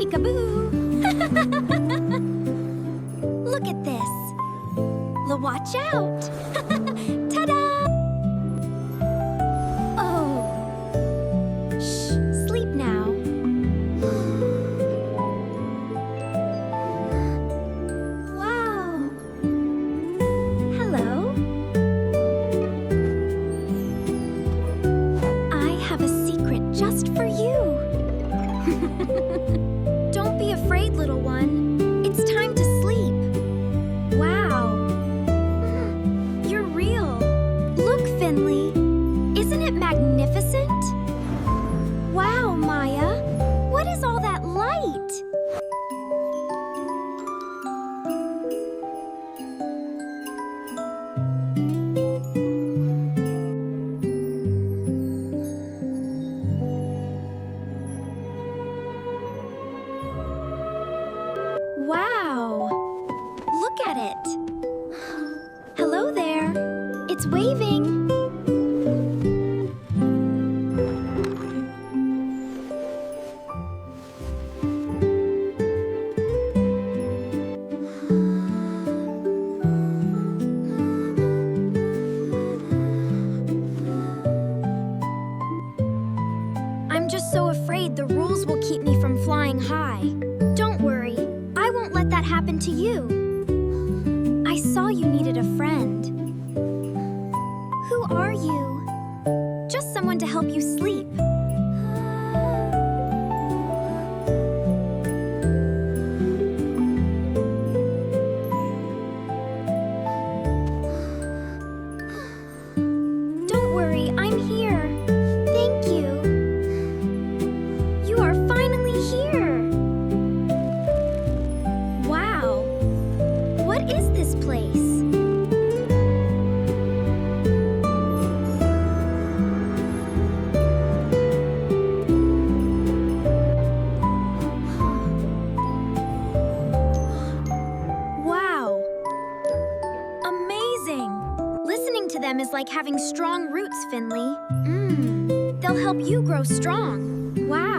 peekaboo. Look at this. Watch out. Ta-da! Oh. Shh, sleep now. Wow. Hello. I have a secret just for you. Don't be afraid, little one. It's time to sleep. Wow. You're real. Look, Finley. Isn't it magnificent? Wow, Maya. What is all that light? Wow! Look at it! Hello there! It's waving! I'm just so afraid the rules will keep me from flying high. Don't worry. I won't let that happen to you. I saw you needed a friend. Who are you? Just someone to help you sleep. Don't worry, I'm here. Thank you. You are finally here. Wow! What is this place? Wow! Amazing! Listening to them is like having strong roots, Finley. They'll help you grow strong. Wow!